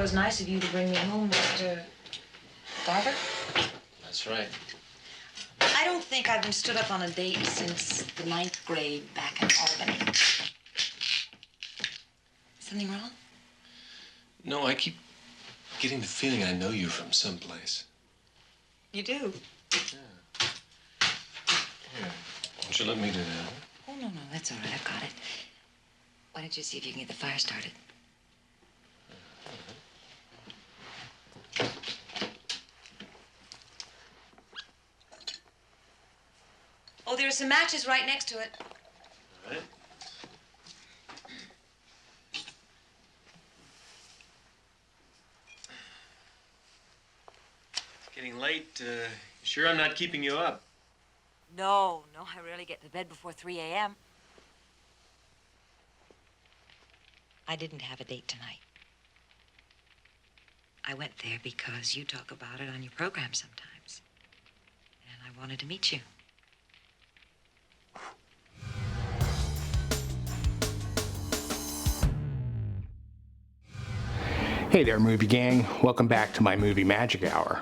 was nice of you to bring me home, Mr. Garver. That's right. I don't think I've been stood up on a date since the 9th grade back in Albany. Something wrong? No, I keep getting the feeling I know you from someplace. You do? Yeah. Here, won't you let me do that? Oh, no, that's all right. I've got it. Why don't you see if you can get the fire started? Oh, there are some matches right next to it. All right. It's getting late. Sure I'm not keeping you up? No, I rarely get to bed before 3 a.m. I didn't have a date tonight. I went there because you talk about it on your program sometimes. And I wanted to meet you. Hey there, movie gang. Welcome back to my Movie Magic Hour.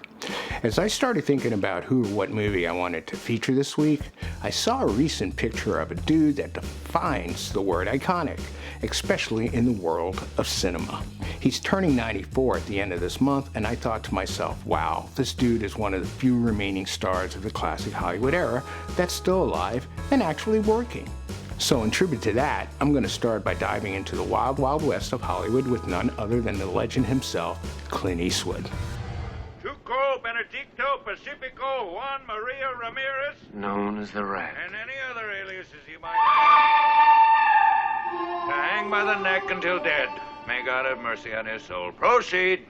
As I started thinking about who or what movie I wanted to feature this week, I saw a recent picture of a dude that defines the word iconic, especially in the world of cinema. He's turning 94 at the end of this month, and I thought to myself, wow, this dude is one of the few remaining stars of the classic Hollywood era that's still alive and actually working. So in tribute to that, I'm going to start by diving into the wild, wild west of Hollywood with none other than the legend himself, Clint Eastwood. Tuco, Benedicto, Pacifico, Juan Maria Ramirez. Known as the Rat. And any other aliases you might have. To hang by the neck until dead. May God have mercy on his soul. Proceed.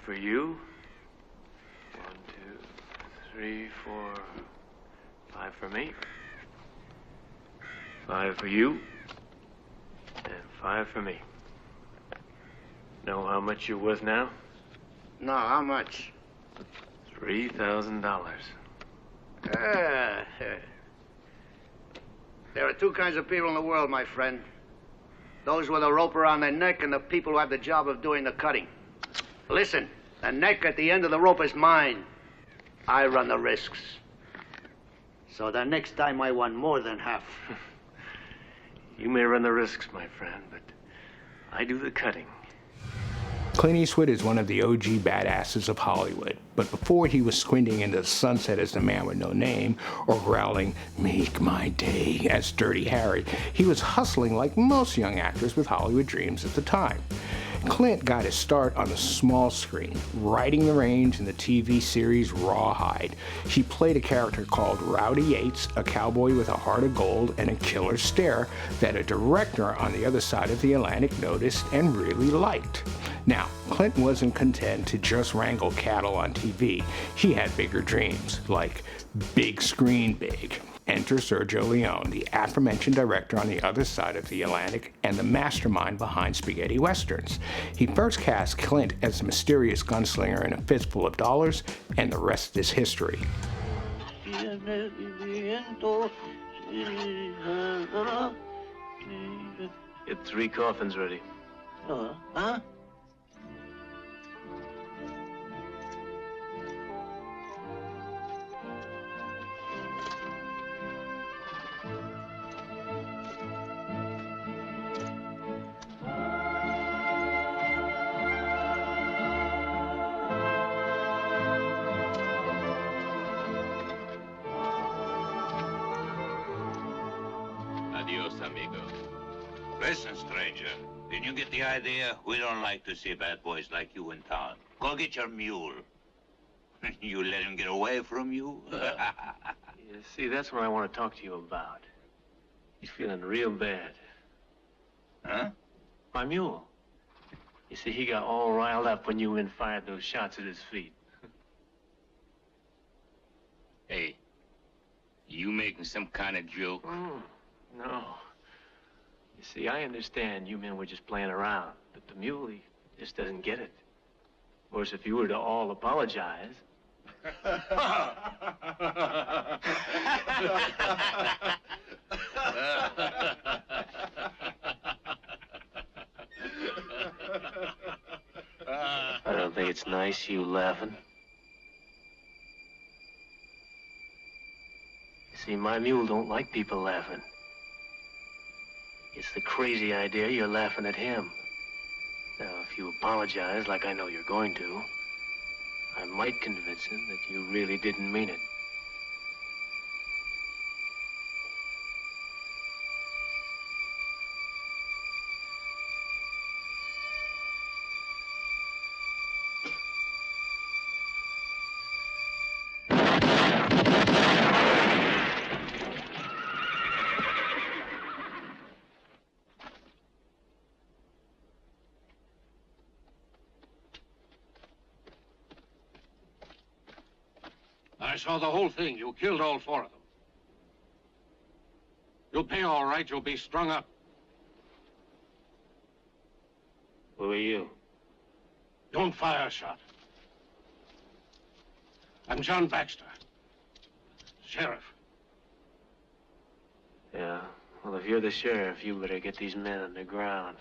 For you. 1, 2, 3, 4, 5 for me. 5 for you. And 5 for me. Know how much you're worth now? No, how much? $3,000. There are two kinds of people in the world, my friend. Those with a rope around their neck and the people who have the job of doing the cutting. Listen, the neck at the end of the rope is mine. I run the risks. So the next time I want more than half. You may run the risks, my friend, but I do the cutting. Clint Eastwood is one of the OG badasses of Hollywood, but before he was squinting into the sunset as the man with no name, or growling, "Make my day," as Dirty Harry, he was hustling like most young actors with Hollywood dreams at the time. Clint got his start on the small screen, riding the range in the TV series Rawhide. He played a character called Rowdy Yates, a cowboy with a heart of gold and a killer stare that a director on the other side of the Atlantic noticed and really liked. Now, Clint wasn't content to just wrangle cattle on TV. He had bigger dreams, like big screen big. Enter Sergio Leone, the aforementioned director on the other side of the Atlantic and the mastermind behind spaghetti westerns. He first cast Clint as the mysterious gunslinger in A Fistful of Dollars, and the rest is history. Get 3 coffins ready. Huh? Adios, amigo. Listen, stranger. Did you get the idea? We don't like to see bad boys like you in town. Go get your mule. You let him get away from you? You see, that's what I want to talk to you about. He's feeling real bad. Huh? My mule. You see, he got all riled up when you men fired those shots at his feet. Hey, you making some kind of joke? Oh, no. You see, I understand you men were just playing around, but the mule, he just doesn't get it. Of course, if you were to all apologize... I don't think it's nice, you laughing. You see, my mule don't like people laughing. It's the crazy idea you're laughing at him. Now, if you apologize like I know you're going to, I might convince him that you really didn't mean it. I saw the whole thing. You killed all 4 of them. You'll pay all right. You'll be strung up. Who are you? Don't fire a shot. I'm John Baxter, sheriff. Yeah, well, if you're the sheriff, you better get these men on the ground.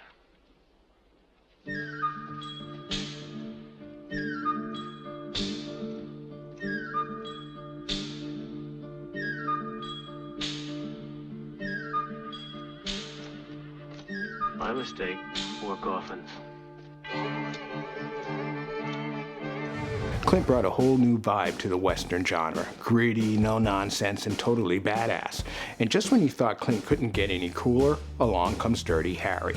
My mistake. 4 coffins. Clint brought a whole new vibe to the Western genre. Gritty, no nonsense, and totally badass. And just when you thought Clint couldn't get any cooler, along comes Dirty Harry.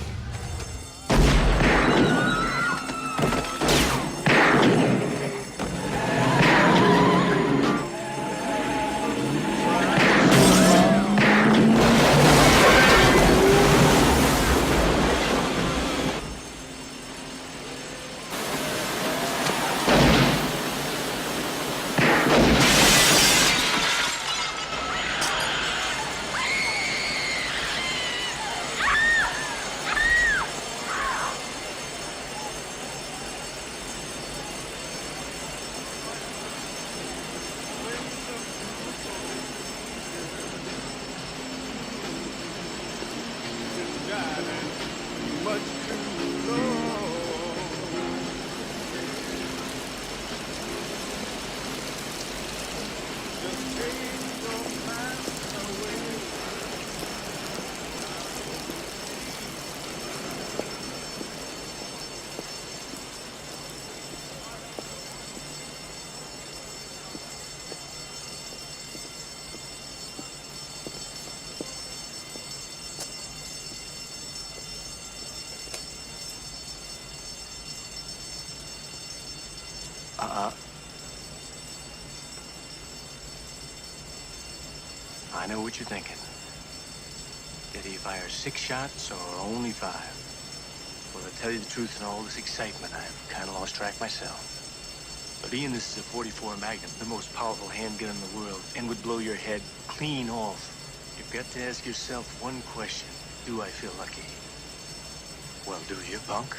I know what you're thinking. Did he fire 6 shots or only 5? Well, to tell you the truth, in all this excitement, I've kind of lost track myself. But Ian, this is a .44 Magnum, the most powerful handgun in the world, and would blow your head clean off. You've got to ask yourself one question. Do I feel lucky? Well, do you, punk?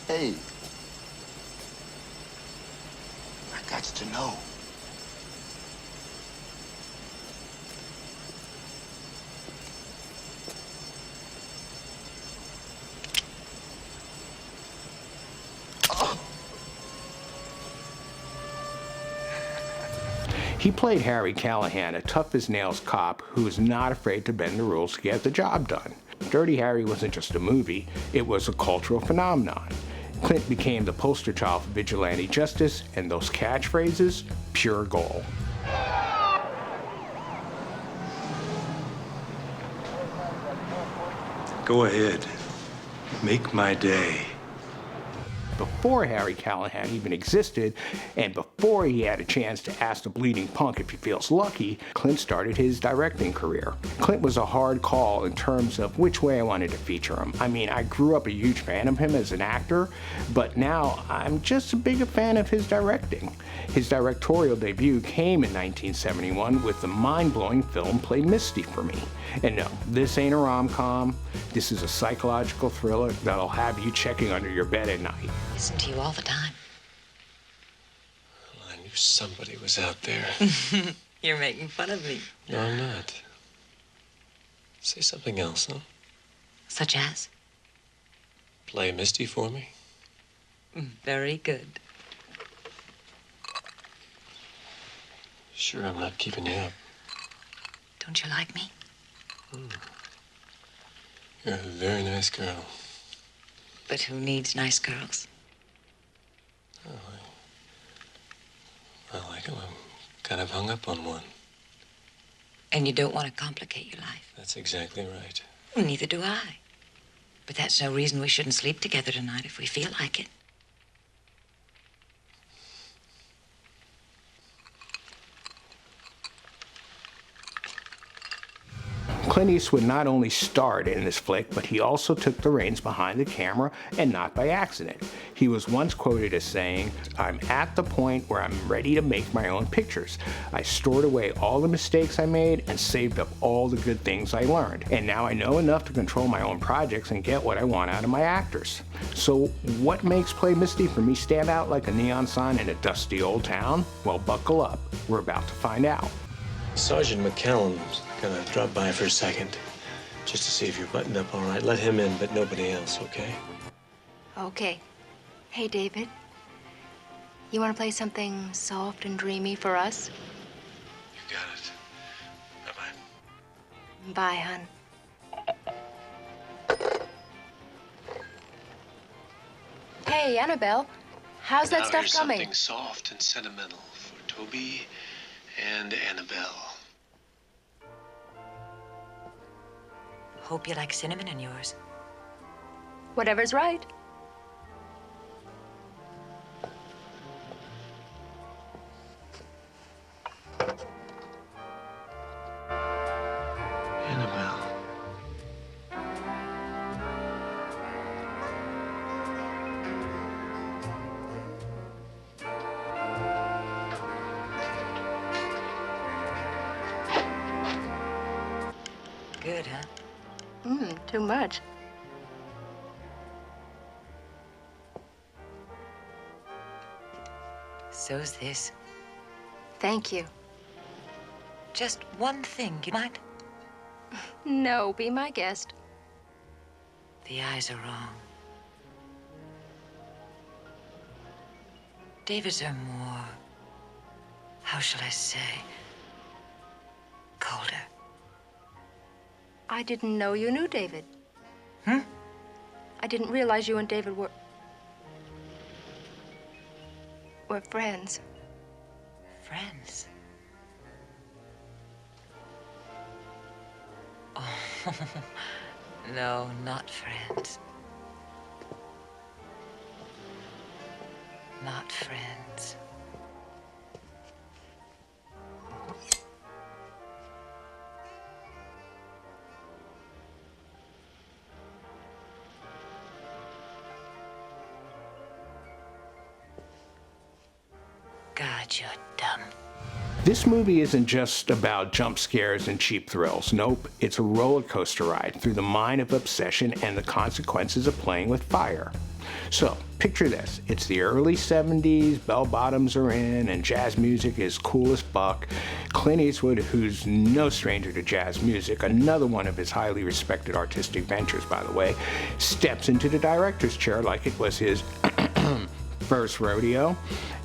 Hey, I got to know. He played Harry Callahan, a tough-as-nails cop who was not afraid to bend the rules to get the job done. Dirty Harry wasn't just a movie, it was a cultural phenomenon. Clint became the poster child for vigilante justice, and those catchphrases, pure gold. Go ahead. Make my day. before Harry Callahan even existed, and before he had a chance to ask the bleeding punk if he feels lucky, Clint started his directing career. Clint was a hard call in terms of which way I wanted to feature him. I mean, I grew up a huge fan of him as an actor, but now I'm just as big a fan of his directing. His directorial debut came in 1971 with the mind-blowing film Play Misty For Me. And no, this ain't a rom-com. This is a psychological thriller that'll have you checking under your bed at night. Listen to you all the time. Well, I knew somebody was out there. You're making fun of me. No, I'm not. Say something else, huh? Such as? Play Misty For Me. Very good. Sure, I'm not keeping you up. Don't you like me? You're a very nice girl. But who needs nice girls? Oh, I like them. I'm kind of hung up on one. And you don't want to complicate your life. That's exactly right. Well, neither do I. But that's no reason we shouldn't sleep together tonight if we feel like it. Clint Eastwood not only starred in this flick, but he also took the reins behind the camera, and not by accident. He was once quoted as saying, "I'm at the point where I'm ready to make my own pictures. I stored away all the mistakes I made and saved up all the good things I learned. And now I know enough to control my own projects and get what I want out of my actors." So what makes Play Misty For Me stand out like a neon sign in a dusty old town? Well, buckle up. We're about to find out. Sergeant McCallum's gonna drop by for a second, just to see if you're buttoned up all right. Let him in, but nobody else, okay? Okay. Hey, David. You want to play something soft and dreamy for us? You got it. Bye-bye. Bye, hon. Hey, Annabelle. How's that stuff coming? Something soft and sentimental for Toby and Annabelle. Hope you like cinnamon in yours. Whatever's right. Annabelle. Good, huh? Too much. So's this. Thank you. Just one thing, you mind? No, be my guest. The eyes are wrong. David's are more, how shall I say, colder. I didn't know you knew David. Hmm? I didn't realize you and David were friends. Friends? Oh, no, not friends. Not friends. God, you're dumb. This movie isn't just about jump scares and cheap thrills. Nope, it's a roller coaster ride through the mind of obsession and the consequences of playing with fire. So, picture this. It's the early 70s, bell-bottoms are in, and jazz music is cool as fuck. Clint Eastwood, who's no stranger to jazz music, another one of his highly respected artistic ventures, by the way, steps into the director's chair like it was his first rodeo,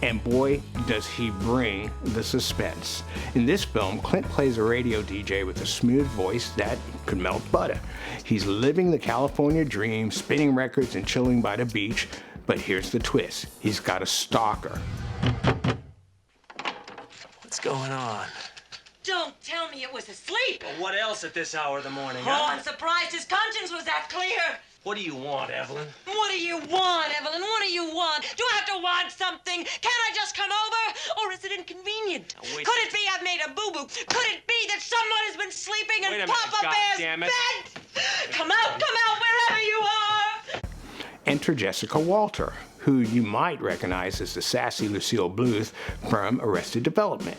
and boy, does he bring the suspense. In this film, Clint plays a radio DJ with a smooth voice that could melt butter. He's living the California dream, spinning records and chilling by the beach, but here's the twist. He's got a stalker. What's going on? Don't tell me it was asleep. Well, what else at this hour of the morning, Oh, I'm surprised his conscience was that clear. What do you want, Evelyn? What do you want, Evelyn? What do you want? something? Can't I just come over? Or is it inconvenient? Now, wait. Could it be I've made a boo-boo? Could it be that someone has been sleeping in Papa Bear's bed? Come out, wherever you are! Enter Jessica Walter, who you might recognize as the sassy Lucille Bluth from Arrested Development.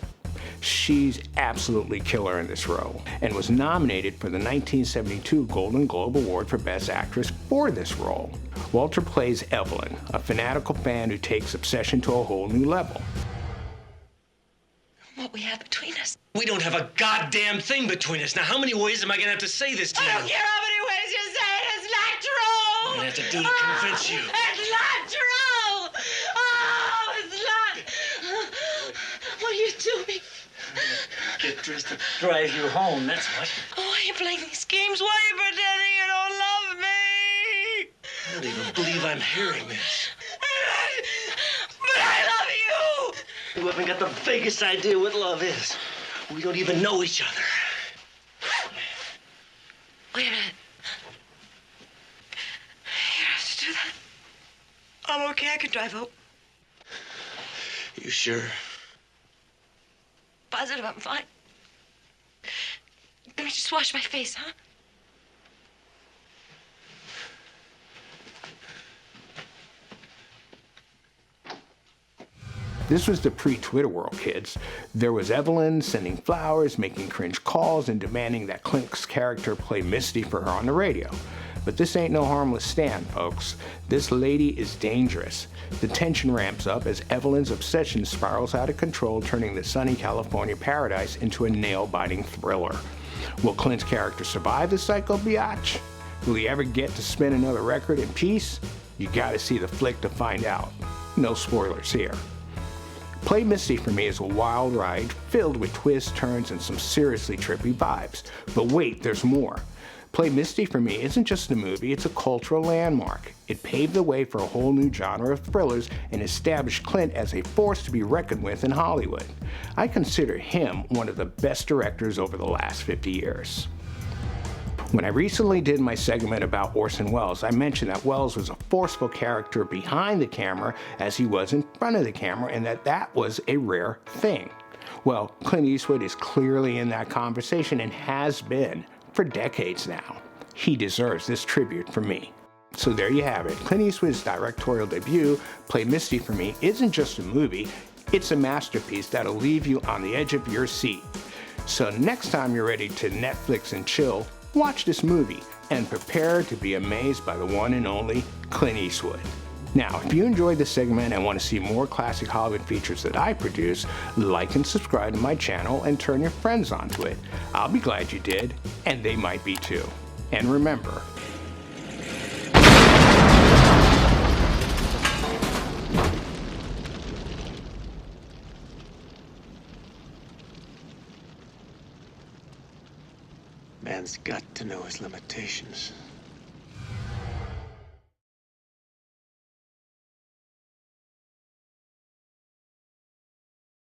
She's absolutely killer in this role and was nominated for the 1972 Golden Globe Award for Best Actress for this role. Walter plays Evelyn, a fanatical fan who takes obsession to a whole new level. What we have between us. We don't have a goddamn thing between us. Now, how many ways am I gonna have to say this to you? I don't care how many ways you say it, it's not true! I'm gonna have to do to convince you. It's not true! Oh, it's not! What are you doing? Get dressed to drive you home, that's what. Oh, why are you playing these games? Why are you pretending you don't love me? I don't even believe I'm hearing this. But I love you! You haven't got the vaguest idea what love is. We don't even know each other. Wait a minute. You don't have to do that. I'm okay, I can drive home. You sure? Positive, I'm fine. Let me just wash my face, huh? This was the pre-Twitter world, kids. There was Evelyn sending flowers, making cringe calls, and demanding that Clint's character play Misty for her on the radio. But this ain't no harmless Stan, folks. This lady is dangerous. The tension ramps up as Evelyn's obsession spirals out of control, turning the sunny California paradise into a nail-biting thriller. Will Clint's character survive the psycho biatch? Will he ever get to spin another record in peace? You gotta see the flick to find out. No spoilers here. Play Misty For Me is a wild ride filled with twists, turns, and some seriously trippy vibes. But wait, there's more. Play Misty For Me isn't just a movie, it's a cultural landmark. It paved the way for a whole new genre of thrillers and established Clint as a force to be reckoned with in Hollywood. I consider him one of the best directors over the last 50 years. When I recently did my segment about Orson Welles, I mentioned that Welles was a forceful character behind the camera as he was in front of the camera, and that was a rare thing. Well, Clint Eastwood is clearly in that conversation and has been for decades now. He deserves this tribute from me. So there you have it. Clint Eastwood's directorial debut, Play Misty For Me, isn't just a movie, it's a masterpiece that'll leave you on the edge of your seat. So next time you're ready to Netflix and chill, watch this movie and prepare to be amazed by the one and only Clint Eastwood. Now, if you enjoyed this segment and want to see more classic Hollywood features that I produce, like and subscribe to my channel and turn your friends onto it. I'll be glad you did, and they might be too. And remember, Man's got to know his limitations.